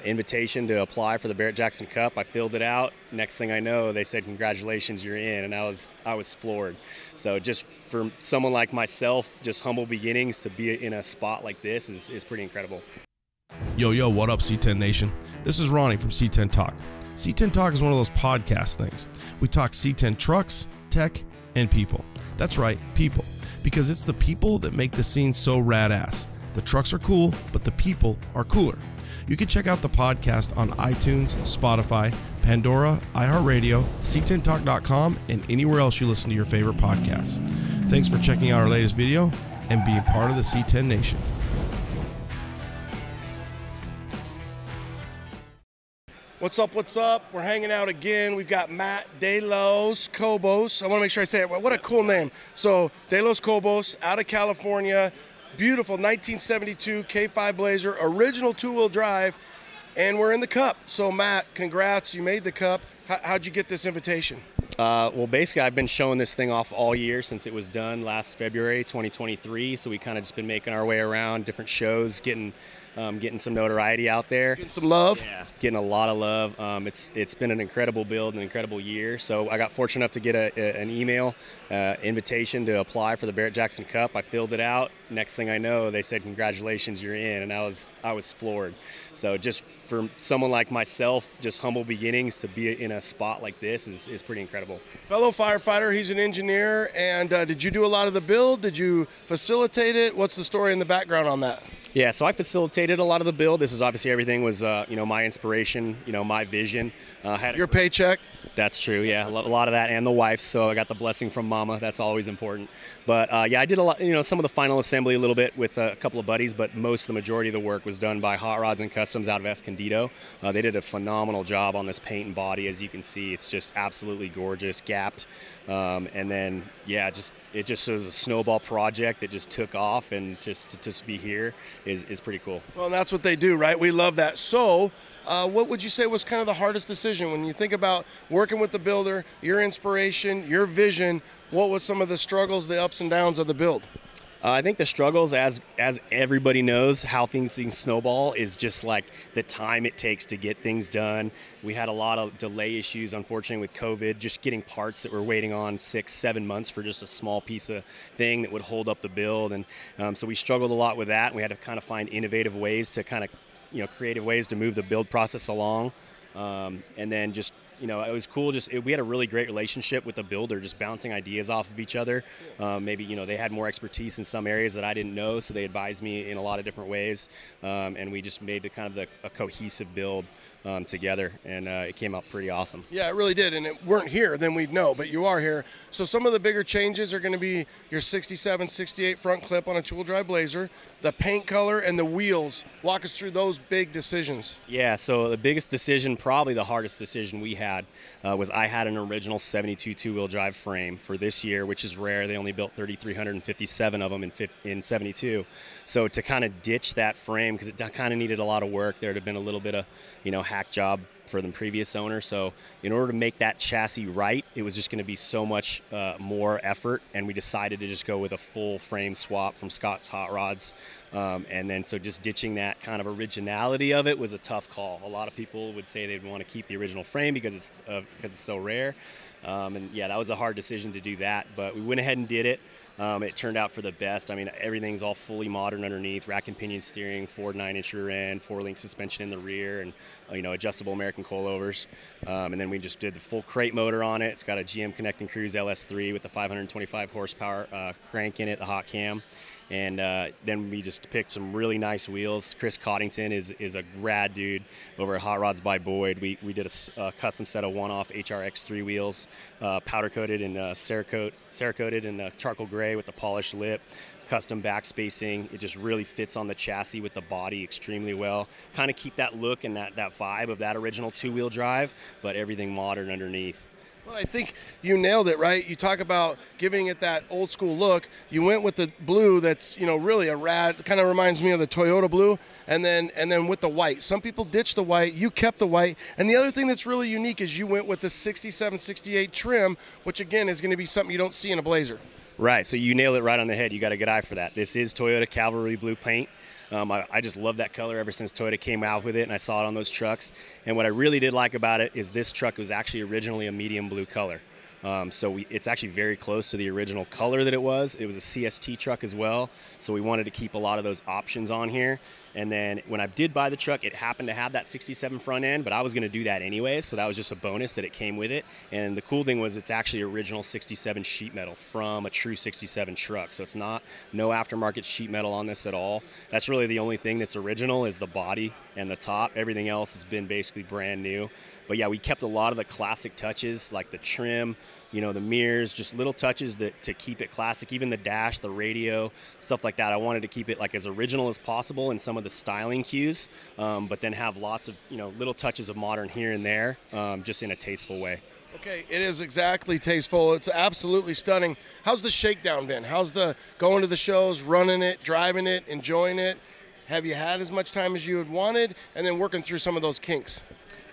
Invitation to apply for the Barrett Jackson Cup. I filled it out. Next thing I know, they said, "Congratulations, you're in," and I was floored. So just for someone like myself, just humble beginnings, to be in a spot like this is pretty incredible. Yo, what up, C10 Nation? This is Ronnie from C10 Talk. C10 Talk is one of those podcast things. We talk C10 trucks, tech, and people. That's right, people. Because it's the people that make the scene so rad-ass. The trucks are cool, but the people are cooler. You can check out the podcast on iTunes, Spotify, Pandora, iHeartRadio, c10talk.com, and anywhere else you listen to your favorite podcasts. Thanks for checking out our latest video and being part of the C10 Nation. What's up, what's up? We're hanging out again. We've got Matt De Los Cobos. I want to make sure I say it. What a cool name. So, De Los Cobos, out of California. Beautiful 1972 K5 Blazer, original two-wheel drive, and we're in the Cup. So, Matt, congrats. You made the Cup. How'd you get this invitation? Well, basically, I've been showing this thing off all year since it was done last February 2023. So we kind of just been making our way around different shows, getting some notoriety out there. Getting some love? Yeah, getting a lot of love. It's been an incredible build, an incredible year. So I got fortunate enough to get an email invitation to apply for the Barrett Jackson Cup. I filled it out. Next thing I know, they said, "Congratulations, you're in," and I was floored. So just for someone like myself, just humble beginnings, to be in a spot like this is pretty incredible. Fellow firefighter, he's an engineer, and did you do a lot of the build? Did you facilitate it? What's the story in the background on that? Yeah, so I facilitated a lot of the build. This is obviously everything was, my inspiration, my vision. Your paycheck? That's true, yeah, a lot of that, and the wife's. So I got the blessing from Mama. That's always important. But yeah, I did a lot, some of the final assembly a little bit with a couple of buddies, but the majority of the work was done by Hot Rods and Customs out of Escondido. They did a phenomenal job on this paint and body. As you can see, it's just absolutely gorgeous, gapped. And then, yeah, it just shows a snowball project that just took off, and just to be here is pretty cool. Well, and that's what they do, right? We love that. So what would you say was kind of the hardest decision when you think about working with the builder, your inspiration, your vision? What was some of the struggles, the ups and downs of the build? I think the struggles, as everybody knows, how things snowball, is just like the time it takes to get things done. We had a lot of delay issues, unfortunately, with COVID, just getting parts that we're waiting on 6-7 months for just a small piece of thing that would hold up the build. And so we struggled a lot with that. And we had to kind of find innovative ways to creative ways to move the build process along. And then just, it was cool. We had a really great relationship with the builder, just bouncing ideas off of each other. Maybe, they had more expertise in some areas that I didn't know, so they advised me in a lot of different ways. And we just made a cohesive build together, and it came out pretty awesome. Yeah, it really did. And it weren't here, then we'd know, but you are here. So some of the bigger changes are going to be your 67, 68 front clip on a two-wheel drive Blazer, the paint color, and the wheels. Walk us through those big decisions. Yeah, so the biggest decision, probably the hardest decision we had, was I had an original 72 two-wheel drive frame for this year, which is rare. They only built 3,357 of them in 72. So to kind of ditch that frame, because it kind of needed a lot of work, there'd have been a little bit of, hack job for the previous owner. So in order to make that chassis right, it was just going to be so much more effort, and we decided to just go with a full frame swap from Scott's Hot Rods. And then so just ditching that kind of originality of it was a tough call. A lot of people would say they'd want to keep the original frame because it's so rare. And yeah, that was a hard decision to do that, but we went ahead and did it. It turned out for the best. I mean, everything's all fully modern underneath, rack and pinion steering, Ford 9-inch rear end, 4-link suspension in the rear, and adjustable American coilovers. And then we just did the full crate motor on it. It's got a GM Connect and Cruise LS3 with the 525 horsepower crank in it, the hot cam. And then we just picked some really nice wheels. Chris Coddington is a rad dude over at Hot Rods by Boyd. We did a custom set of one-off HRX3 wheels, powder-coated and Cerakoted in charcoal gray with the polished lip, custom back spacing. It just really fits on the chassis with the body extremely well. Kind of keep that look and that vibe of that original two-wheel drive, but everything modern underneath. Well, I think you nailed it, right? You talk about giving it that old school look. You went with the blue that's, really a rad, kind of reminds me of the Toyota blue, and then with the white. Some people ditched the white, you kept the white. And the other thing that's really unique is you went with the 67, 68 trim, which again is going to be something you don't see in a Blazer. Right, so you nailed it right on the head. You got a good eye for that. This is Toyota Cavalry blue paint. I just love that color ever since Toyota came out with it, and I saw it on those trucks. And what I really did like about it is this truck was actually originally a medium blue color. It's actually very close to the original color that it was. It was a CST truck as well, so we wanted to keep a lot of those options on here. And then when I did buy the truck, it happened to have that 67 front end, but I was going to do that anyways, so that was just a bonus that it came with it. And the cool thing was it's actually original 67 sheet metal from a true 67 truck, so it's no aftermarket sheet metal on this at all. That's really the only thing that's original is the body and the top. Everything else has been basically brand new. But yeah, we kept a lot of the classic touches like the trim, the mirrors, just little touches to keep it classic. Even the dash, the radio, stuff like that. I wanted to keep it like as original as possible in some of the styling cues, but then have lots of little touches of modern here and there, just in a tasteful way. Okay, it is exactly tasteful. It's absolutely stunning. How's the shakedown been? How's the going to the shows, running it, driving it, enjoying it? Have you had as much time as you had wanted, and then working through some of those kinks?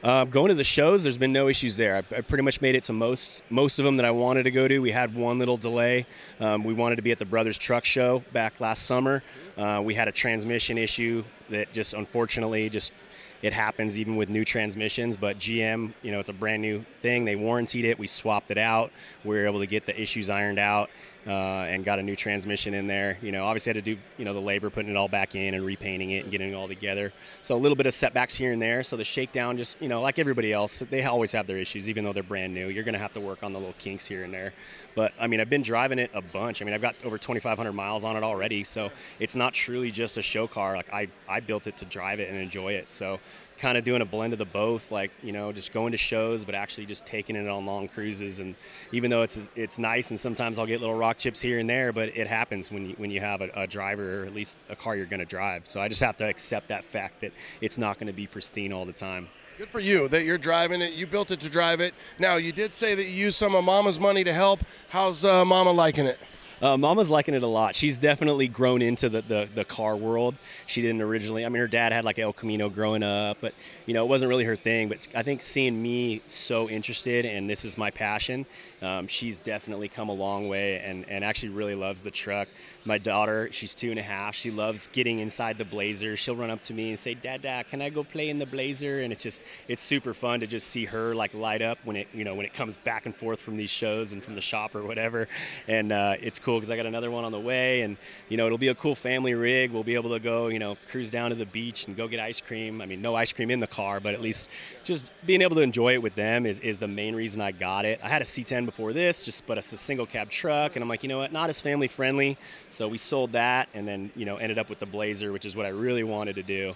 Going to the shows, there's been no issues there. I pretty much made it to most of them that I wanted to go to. We had one little delay. We wanted to be at the Brothers Truck Show back last summer. We had a transmission issue that just unfortunately it happens even with new transmissions, but GM, it's a brand new thing. They warrantied it. We swapped it out. We were able to get the issues ironed out and got a new transmission in there. Obviously had to do, the labor, putting it all back in and repainting it and getting it all together. So a little bit of setbacks here and there. So the shakedown just, like everybody else, they always have their issues, even though they're brand new. You're going to have to work on the little kinks here and there. But, I've been driving it a bunch. I've got over 2,500 miles on it already. So it's not truly just a show car. Like I built it to drive it and enjoy it. So kind of doing a blend of the both, like, just going to shows, but actually just taking it on long cruises. And even though it's nice, and sometimes I'll get little rock chips here and there, but it happens when you have a driver, or at least a car you're going to drive. So I just have to accept that fact that it's not going to be pristine all the time. Good for you that you're driving it. You built it to drive it. Now, you did say that you used some of Mama's money to help. How's Mama liking it? Mama's liking it a lot. She's definitely grown into the car world. She didn't originally. Her dad had like El Camino growing up, but it wasn't really her thing. But I think seeing me so interested and this is my passion, she's definitely come a long way and actually really loves the truck. My daughter, she's 2.5. She loves getting inside the Blazer. She'll run up to me and say, "Dad, can I go play in the Blazer?" And it's super fun to just see her like light up when it comes back and forth from these shows and from the shop or whatever. And it's cool because I got another one on the way, and it'll be a cool family rig. We'll be able to go cruise down to the beach and go get ice cream. No ice cream in the car, but at least just being able to enjoy it with them is the main reason I got it. I had a C10 before this, but it's a single cab truck, and I'm like, not as family friendly, so we sold that and then ended up with the Blazer, which is what I really wanted to do.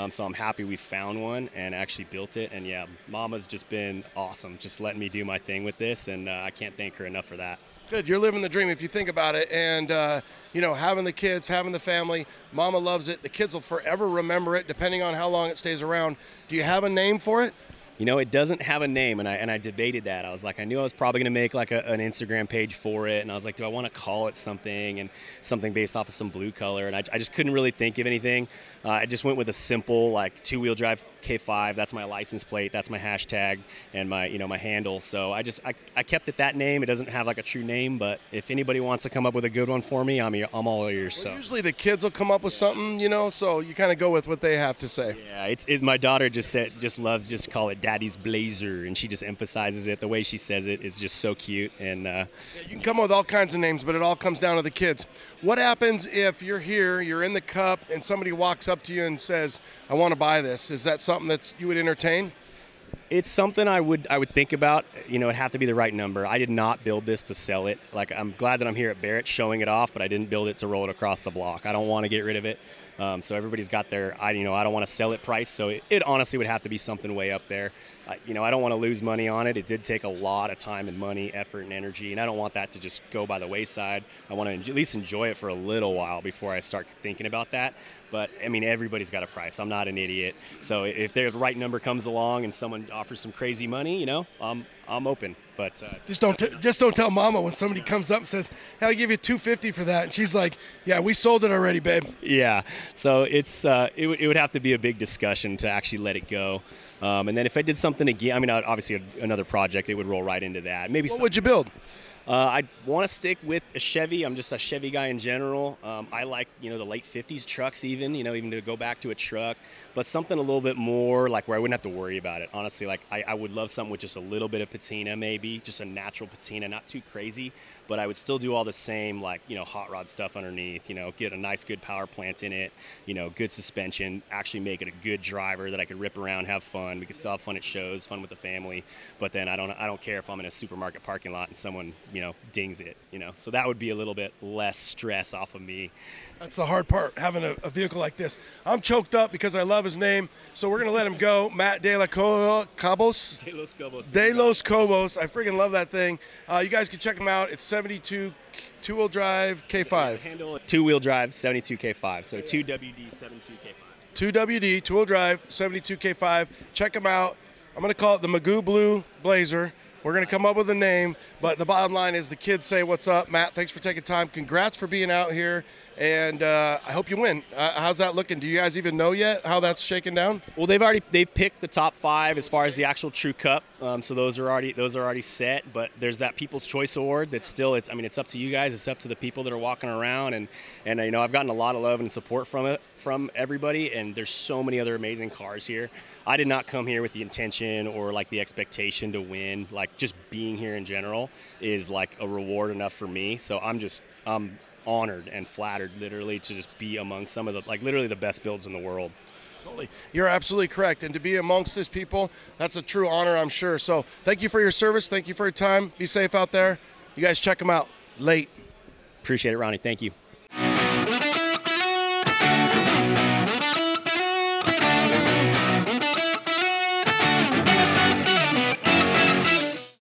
So I'm happy we found one and actually built it. And yeah, Mama's just been awesome, just letting me do my thing with this, and I can't thank her enough for that. Good. You're living the dream if you think about it. And, having the kids, having the family, Mama loves it. The kids will forever remember it, depending on how long it stays around. Do you have a name for it? It doesn't have a name, and I debated that. I was like, I knew I was probably going to make like an Instagram page for it, and I was like, do I want to call it something, and something based off of some blue color, and I just couldn't really think of anything. I just went with a simple like two-wheel drive K5. That's my license plate. That's my hashtag and my my handle. So I kept it that name. It doesn't have like a true name, but if anybody wants to come up with a good one for me, I'm all ears. So usually the kids will come up with something, so you kind of go with what they have to say. Yeah, it's my daughter just loves to call it Daddy's Blazer, and she just emphasizes it. The way she says it is just so cute. And you can come up with all kinds of names, but it all comes down to the kids. What happens if you're here, you're in the Cup, and somebody walks up to you and says, "I want to buy this"? Is that something that you would entertain? It's something I would think about. It'd have to be the right number. I did not build this to sell it. Like, I'm glad that I'm here at Barrett showing it off, but I didn't build it to roll it across the block. I don't want to get rid of it. So everybody's got their, I don't want to sell it price. So it honestly would have to be something way up there. I don't want to lose money on it. It did take a lot of time and money, effort and energy, and I don't want that to just go by the wayside. I want to at least enjoy it for a little while before I start thinking about that. But everybody's got a price. I'm not an idiot. So if the right number comes along and someone offers some crazy money, I'm open. But just don't tell Mama when somebody comes up and says, "Hey, I'll give you $250 for that," and she's like, "Yeah, we sold it already, babe." Yeah. So it would have to be a big discussion to actually let it go. And then if I did something again, obviously another project, it would roll right into that. Maybe. What would you build? I want to stick with a Chevy. I'm just a Chevy guy in general. I like, the late 50s trucks even, even to go back to a truck, but something a little bit more like where I wouldn't have to worry about it. Honestly, like I would love something with just a little bit of patina, maybe just a natural patina, not too crazy, but I would still do all the same, like, hot rod stuff underneath, get a nice, good power plant in it, good suspension, actually make it a good driver that I could rip around, have fun. We could still have fun at shows, fun with the family, but then I don't care if I'm in a supermarket parking lot and someone, dings it, so that would be a little bit less stress off of me. That's the hard part, having a vehicle like this. I'm choked up because I love his name, so we're going to let him go. Matt De Cobos. De Los Cobos. De Los Cobos. I freaking love that thing. You guys can check him out. It's 72 two-wheel drive K5. Handle two-wheel drive 72 K5, so 2WD 72 K5. 2WD, two-wheel drive 72 K5. Check him out. I'm going to call it the Magoo Blue Blazer. We're going to come up with a name, but the bottom line is the kids say, what's up? Matt, thanks for taking time. Congrats for being out here, and I hope you win. How's that looking? Do you guys even know yet how that's shaking down? Well, they've picked the top 5 as far as the actual True Cup, so those are already set. But there's that People's Choice Award that's still, it's up to you guys. It's up to the people that are walking around, and I've gotten a lot of love and support from everybody, and there's so many other amazing cars here. I did not come here with the intention or like the expectation to win. Like, just being here in general is like a reward enough for me. So I'm honored and flattered, literally, to just be among some of the, like, literally the best builds in the world. Totally. You're absolutely correct. And to be amongst this people, that's a true honor, I'm sure. So thank you for your service. Thank you for your time. Be safe out there. You guys check them out. Late. Appreciate it, Ronnie. Thank you.